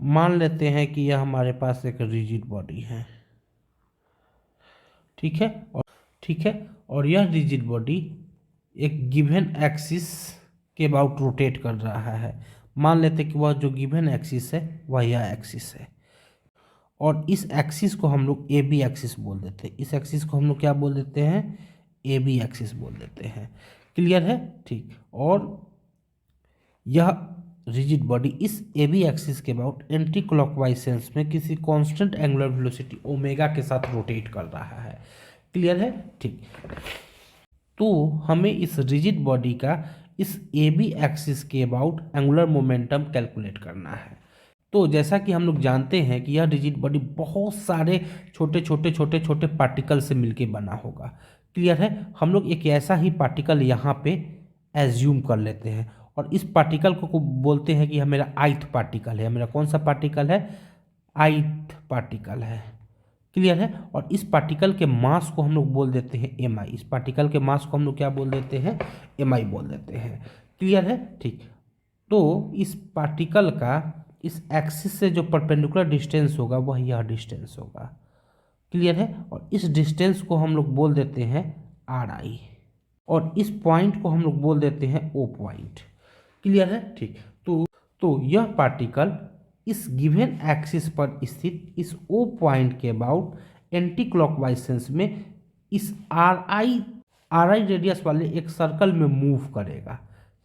मान लेते हैं कि यह हमारे पास एक रिजिड बॉडी है, ठीक है, और यह रिजिड बॉडी एक गिवन एक्सिस के अबाउट रोटेट कर रहा है। मान लेते हैं कि वह जो गिवन एक्सिस है वह यह एक्सिस है, और इस एक्सिस को हम लोग ए बी एक्सिस बोल देते हैं। इस एक्सिस को हम लोग क्या बोल देते हैं? ए बी एक्सिस बोल देते हैं। क्लियर है? ठीक। और यह रिजिड बॉडी इस ए बी एक्सिस के अबाउट एंटी क्लॉकवाइज सेंस में किसी कांस्टेंट एंगुलर वेलोसिटी ओमेगा के साथ रोटेट कर रहा है। क्लियर है? ठीक। तो हमें इस रिजिड बॉडी का इस ए बी एक्सिस के अबाउट एंगुलर मोमेंटम कैलकुलेट करना है। तो जैसा कि हम लोग जानते हैं कि यह रिजिड बॉडी बहुत सारे छोटे छोटे पार्टिकल से मिलके बना होगा। क्लियर है? हम लोग एक ऐसा ही पार्टिकल यहाँ पे एज्यूम कर लेते हैं, और इस पार्टिकल को बोलते हैं कि यह मेरा आइथ पार्टिकल है। मेरा कौन सा पार्टिकल है? आइथ पार्टिकल है। क्लियर है? और इस पार्टिकल के मास को हम लोग बोल देते हैं एम आई। इस पार्टिकल के मास को हम लोग क्या बोल देते हैं? एम आई बोल देते हैं। क्लियर है? ठीक। तो इस पार्टिकल का इस एक्सिस से जो परपेंडिकुलर डिस्टेंस होगा वह यह डिस्टेंस होगा। क्लियर है? और इस डिस्टेंस को हम लोग बोल देते हैं आर आई, और इस पॉइंट को हम लोग बोल देते हैं ओ पॉइंट। क्लियर है? ठीक। तो यह पार्टिकल इस गिवन एक्सिस पर स्थित इस ओ पॉइंट के अबाउट एंटी क्लॉकवाइज सेंस में इस आर आई रेडियस वाले एक सर्कल में मूव करेगा।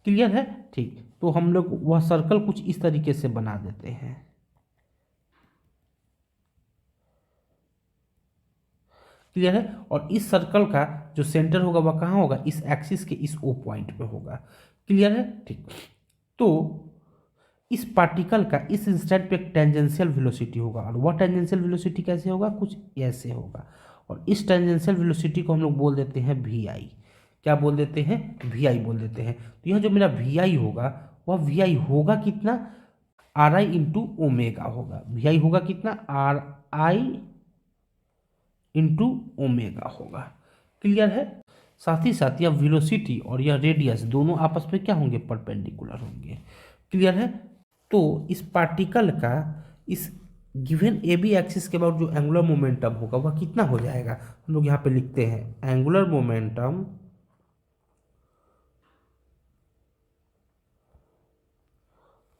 क्लियर है? ठीक। तो हम लोग वह सर्कल कुछ इस तरीके से बना देते हैं। क्लियर है? और इस सर्कल का जो सेंटर होगा वह कहाँ होगा? इस एक्सिस के इस ओ पॉइंट पे होगा। क्लियर है? ठीक। तो इस पार्टिकल का इस इंस्टेंट पे एक टेंजेंशियल वेलोसिटी होगा, और वह टेंजेंशियल वेलोसिटी कैसे होगा? कुछ ऐसे होगा, और इस टेंजेंशियल वेलोसिटी को हम लोग बोल देते हैं वी आई। क्या बोल देते हैं? वी आई बोल देते हैं। तो यह जो मेरा वी आई होगा वह वी आई होगा कितना? आर आई इंटू ओमेगा होगा। वी आई होगा कितना? आर आई इंटू ओमेगा होगा। क्लियर है? साथ ही साथ यह वेलोसिटी और यह रेडियस दोनों आपस में क्या होंगे? परपेंडिकुलर होंगे। क्लियर है? तो इस पार्टिकल का इस गिवन ए बी एक्सिस के बाद जो एंगुलर मोमेंटम होगा वह कितना हो जाएगा? हम लोग यहाँ पे लिखते हैं angular momentum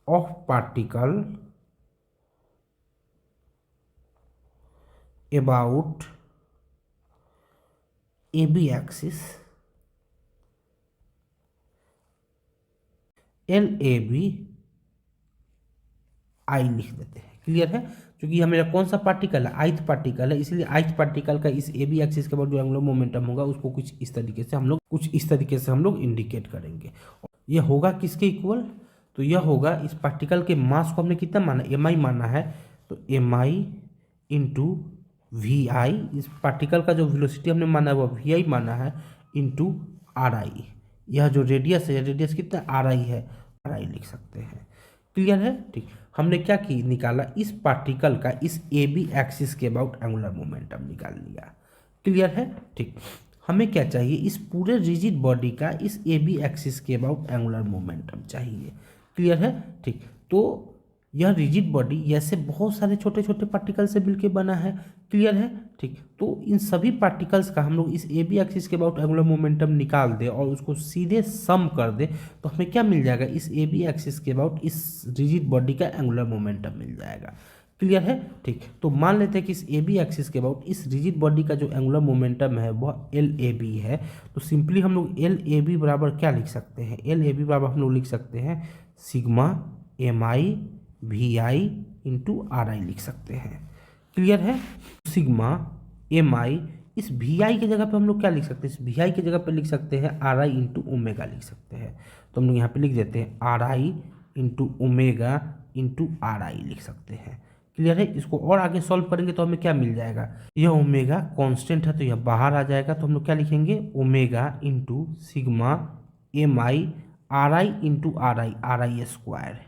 of particle about A B axis L A B I लिख देते हैं। क्लियर है? क्योंकि यह मेरा कौन सा पार्टिकल है? आइथ पार्टिकल है, इसलिए आइथ पार्टिकल का इस ए बी एक्सिस के बाद जो एंगुलर मोमेंटम होगा उसको कुछ इस तरीके से हम लोग इंडिकेट करेंगे। यह होगा किसके इक्वल? तो यह होगा इस पार्टिकल के मास को हमने कितना माना? एम आई माना है, तो एम आई इंटू वी आई। इस पार्टिकल का जो वेलोसिटी हमने माना है वह वी आई माना है, इंटू आर आई। यह जो रेडियस है, रेडियस कितना? आर आई है, आर आई लिख सकते हैं। क्लियर है? ठीक। हमने क्या की निकाला? इस पार्टिकल का इस ए बी एक्सिस के अबाउट एंगुलर मोमेंटम निकाल लिया। क्लियर है? ठीक। हमें क्या चाहिए? इस पूरे रिजिड बॉडी का इस ए बी एक्सिस के अबाउट एंगुलर मोमेंटम चाहिए। क्लियर है? ठीक। तो यह रिजिड बॉडी ऐसे बहुत सारे छोटे छोटे पार्टिकल से मिलकर बना है। क्लियर है? ठीक। तो इन सभी पार्टिकल्स का हम लोग इस ए बी एक्सिस के अबाउट एंगुलर मोमेंटम निकाल दे और उसको सीधे सम कर दे, तो हमें क्या मिल जाएगा? इस ए बी एक्सिस के अबाउट इस रिजिड बॉडी का एंगुलर मोमेंटम मिल जाएगा। क्लियर है? ठीक। तो मान लेते हैं कि इस ए बी एक्सिस के अबाउट इस रिजिड बॉडी का जो एंगुलर मोमेंटम है वह एल ए बी है। तो सिंपली हम लोग एल ए बी बराबर क्या लिख सकते हैं? एल ए बी बराबर हम लोग लिख सकते हैं sigma M I V I into R I लिख सकते हैं। क्लियर है? सिग्मा एम आई, इस वी आई की जगह पे हम लोग क्या लिख सकते हैं? इस वी आई की जगह पे लिख सकते हैं आर आई इंटू ओमेगा लिख सकते हैं। तो हम लोग यहाँ पे लिख देते हैं are I into omega into R I लिख सकते हैं। क्लियर है? इसको और आगे सॉल्व करेंगे तो हमें क्या मिल जाएगा? यह ओमेगा कांस्टेंट है तो यह बाहर आ जाएगा, तो हम लोग क्या लिखेंगे? Omega into sigma M I R I into R I square.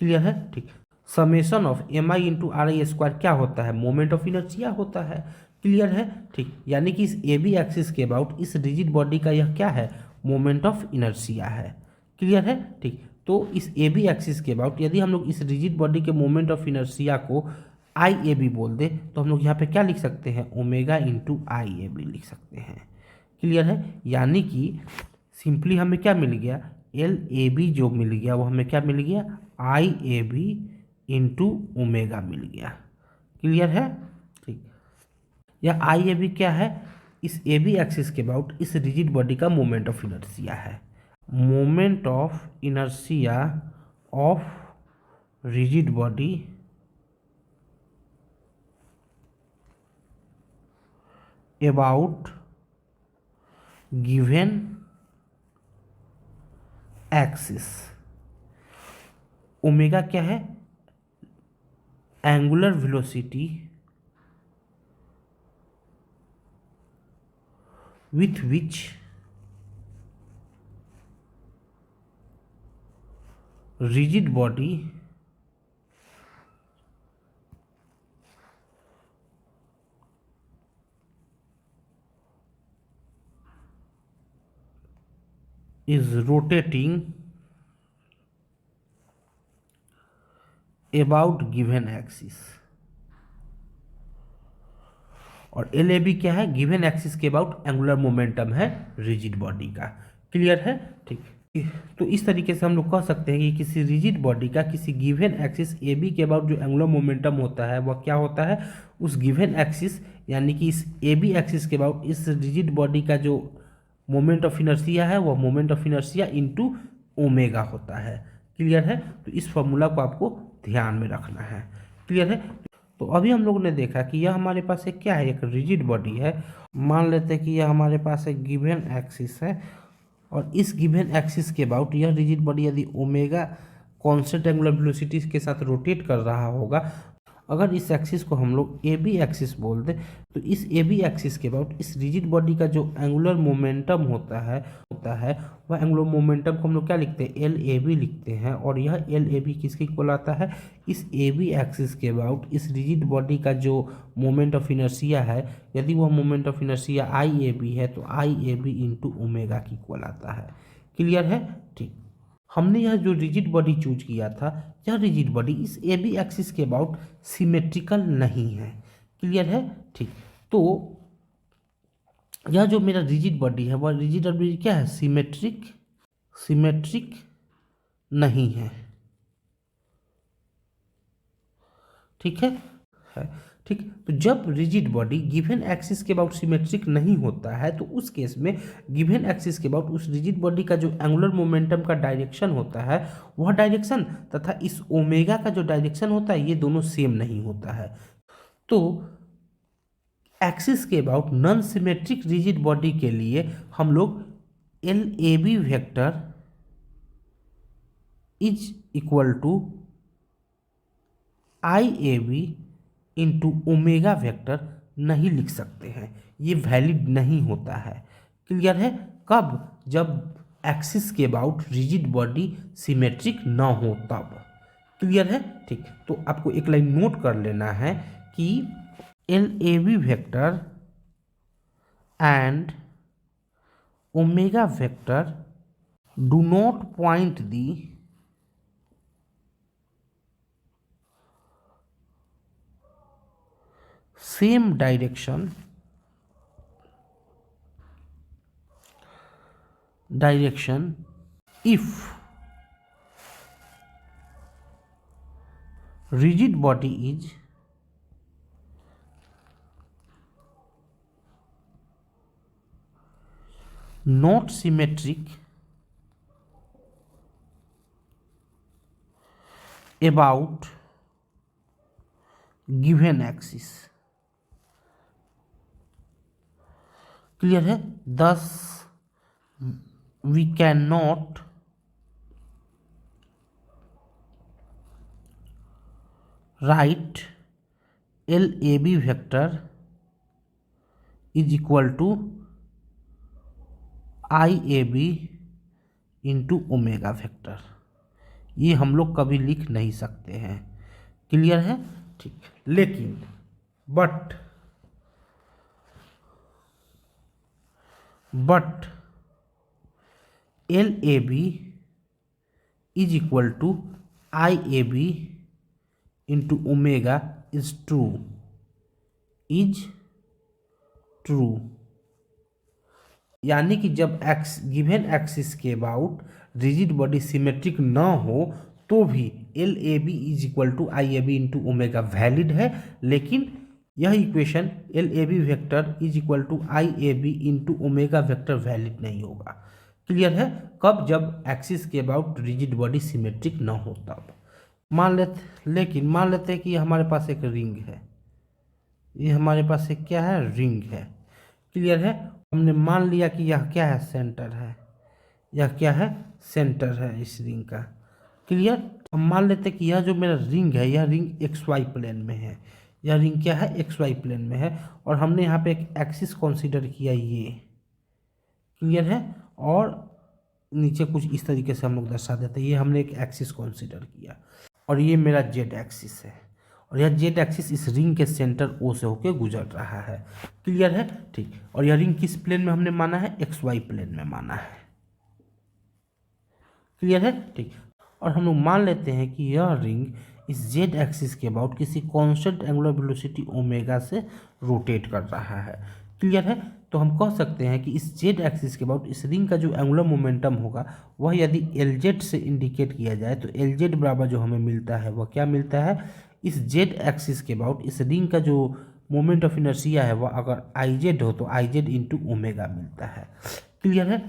Clear है? ठीक। Summation of M I into R I square क्या होता है? मोमेंट ऑफ इनर्शिया होता है। क्लियर है? ठीक। यानी कि इस ए बी एक्सिस के अबाउट इस रिजिड बॉडी का यह क्या है? मोमेंट ऑफ इनर्शिया है। क्लियर है? ठीक। तो इस ए बी एक्सिस के अबाउट यदि हम लोग इस रिजिड बॉडी के मोमेंट ऑफ इनर्शिया को आई ए बी बोल दे तो हम लोग यहाँ पे क्या लिख सकते हैं, omega into I A B लिख सकते हैं। क्लियर है, यानी कि सिंपली हमें क्या मिल गया, एल ए बी जो मिल गया वो हमें क्या मिल गया, आई ए बी इंटू ओमेगा मिल गया। क्लियर है, ठीक। या आई ए बी क्या है, इस ए बी एक्सिस के अबाउट इस रिजिड बॉडी का मोमेंट ऑफ इनर्शिया है, moment of inertia of rigid body about given axis. Omega क्या है, angular velocity with which rigid body is rotating about given axis। और एल ए बी क्या है, given axis के about angular momentum है rigid body का। Clear है, ठीक। तो इस तरीके से हम लोग कह सकते हैं कि किसी रिजिड बॉडी का किसी गिवन एक्सिस ए बी के अबाउट जो एंगुलर मोमेंटम होता है वह क्या होता है, उस गिवन एक्सिस यानी कि इस ए बी एक्सिस के अबाउट इस रिजिड बॉडी का जो मोमेंट ऑफ इनर्शिया है वह moment of inertia into omega होता है। क्लियर है, तो इस फॉर्मूला को आपको ध्यान में रखना है। क्लियर है, तो अभी हम लोग ने देखा कि यह हमारे पास एक क्या है, एक रिजिड बॉडी है। मान लेते हैं कि यह हमारे पास एक गिवन एक्सिस है और इस गिवन एक्सिस के अबाउट यह रिजिड बॉडी यदि ओमेगा कांस्टेंट एंगुलर वेलोसिटी के साथ रोटेट कर रहा होगा, अगर इस एक्सिस को हम लोग ए बी एक्सिस बोल दें तो इस ए बी एक्सिस के अबाउट इस रिजिड बॉडी का जो एंगुलर मोमेंटम होता है वह एंगुलर मोमेंटम को हम लोग क्या लिखते हैं, एल ए बी लिखते हैं। और यह एल ए बी किसके इक्वल आता है, इस ए बी एक्सिस के अबाउट इस रिजिड बॉडी का जो मोमेंट ऑफ इनर्शिया है, यदि वह moment of inertia I A B है तो I A B into omega की इक्वल आता है। क्लियर है, ठीक। हमने यह जो रिजिड बॉडी चूज किया था, यह रिजिड बॉडी इस ए बी एक्सिस के अबाउट सिमेट्रिकल नहीं है। क्लियर है, ठीक। तो यह जो मेरा रिजिड बॉडी है वह रिजिड बॉडी क्या है, सिमेट्रिक नहीं है। ठीक है, ठीक। तो जब रिजिड बॉडी गिवन एक्सिस के अबाउट सिमेट्रिक नहीं होता है तो उस केस में गिवन एक्सिस के अबाउट उस रिजिड बॉडी का जो एंगुलर मोमेंटम का डायरेक्शन होता है वह डायरेक्शन तथा इस ओमेगा का जो डायरेक्शन होता है ये दोनों सेम नहीं होता है। तो एक्सिस के about non symmetric rigid body के लिए हम लोग L A B vector is equal to I A B into omega vector नहीं लिख सकते हैं, ये वैलिड नहीं होता है। क्लियर है, कब, जब एक्सिस के अबाउट रिजिड बॉडी सिमेट्रिक ना हो तब। क्लियर है, ठीक। तो आपको एक लाइन नोट कर लेना है कि L A B vector and omega vector do not point the same direction if rigid body is not symmetric about given axis। Clear है, thus we cannot write LAB vector is equal to IAB into omega vector, ये हम लोग कभी लिख नहीं सकते हैं। Clear है, ठीक। लेकिन but L A B is equal to I A B into omega is true, is true. यानी कि जब एक्स गिवन एक्सिस के अबाउट रिजिड बॉडी सिमेट्रिक ना हो तो भी L A B is equal to I A B into omega valid है, लेकिन यह equation L A B vector is equal to I A B into omega vector valid नहीं होगा। Clear है? कब? जब एक्सिस के अबाउट रिजिड बॉडी सिमेट्रिक ना हो तब। मान लेते हैं कि हमारे पास एक रिंग है, ये हमारे पास एक क्या है? रिंग है। क्लियर है? हमने मान लिया कि यह क्या है? सेंटर है। यह क्या है? सेंटर है इस रिंग का। क्लियर? हम मान लेते हैं कि यह जो मेरा रिंग है, यह रिंग एक्स वाई प्लेन में है। यह रिंग क्या है? एक्स वाई प्लेन में है। और हमने यहाँ पे एक एक्सिस कंसीडर किया, ये। क्लियर है? और नीचे कुछ इस तरीके से हम लोग दर्शा देते हैं, ये हमने एक एक्सिस कंसीडर किया और ये मेरा जेड एक्सिस है और यह जेड एक्सिस इस रिंग के सेंटर ओ से होके गुजर रहा है। क्लियर है? ठीक। और यह रिंग किस प्लेन में हमने माना है? एक्स वाई प्लेन में माना है। क्लियर है? ठीक। और हम लोग मान लेते हैं कि यह रिंग इस जेड एक्सिस के अबाउट किसी कांस्टेंट एंगुलर वेलोसिटी ओमेगा से रोटेट कर रहा है। क्लियर है? तो हम कह सकते हैं कि इस जेड एक्सिस के अबाउट इस रिंग का जो एंगुलर मोमेंटम होगा वह यदि एल जेड से इंडिकेट किया जाए तो एल जेड बराबर जो हमें मिलता है वह क्या मिलता है? इस जेड एक्सिस के अबाउट इस रिंग का जो मोमेंट ऑफ इनर्शिया है वह अगर आई जेड हो तो आई जेड इंटू ओमेगा मिलता है। क्लियर है?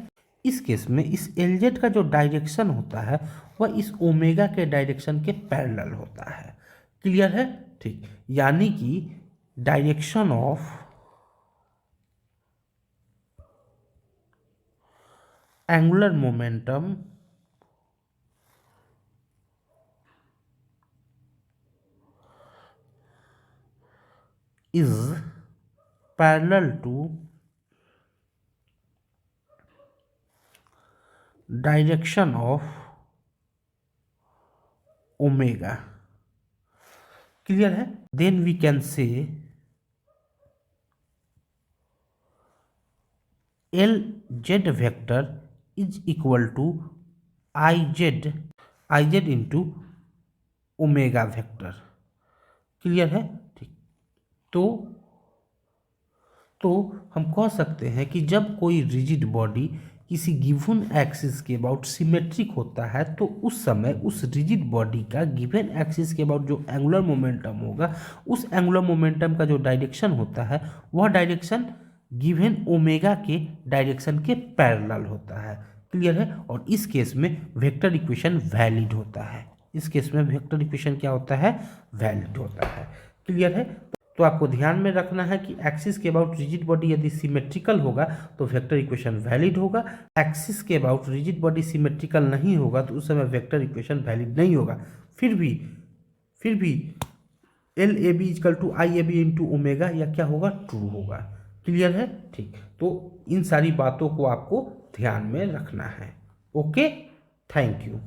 इस केस में इस एल जेड का जो डायरेक्शन होता है वह इस ओमेगा के डायरेक्शन के पैरेलल होता है। क्लियर है? ठीक। यानी कि direction of angular momentum is parallel to direction of omega. Clear है? Then we can say LZ vector is equal to IZ into omega vector. Clear है? ठीक। तो हम कह सकते हैं कि जब कोई रिजिड बॉडी किसी गिवन एक्सिस के अबाउट सिमेट्रिक होता है तो उस समय उस रिजिड बॉडी का गिवन एक्सिस के अबाउट जो एंगुलर मोमेंटम होगा उस एंगुलर मोमेंटम का जो डायरेक्शन होता है वह डायरेक्शन गिवन ओमेगा के डायरेक्शन के पैरेलल होता है। क्लियर है? और इस केस में वेक्टर इक्वेशन वैलिड होता है। इस केस में वेक्टर इक्वेशन क्या होता है? वैलिड होता है। क्लियर है? तो आपको ध्यान में रखना है कि एक्सिस के अबाउट रिजिड बॉडी यदि सिमेट्रिकल होगा तो वेक्टर इक्वेशन वैलिड होगा। एक्सिस के अबाउट रिजिड बॉडी सिमेट्रिकल नहीं होगा तो उस समय वेक्टर इक्वेशन वैलिड नहीं होगा। फिर भी L A B equal to I A B into omega या क्या होगा? ट्रू होगा। क्लियर है? ठीक। तो इन सारी बातों को आपको ध्यान में रखना है। Okay, thank you.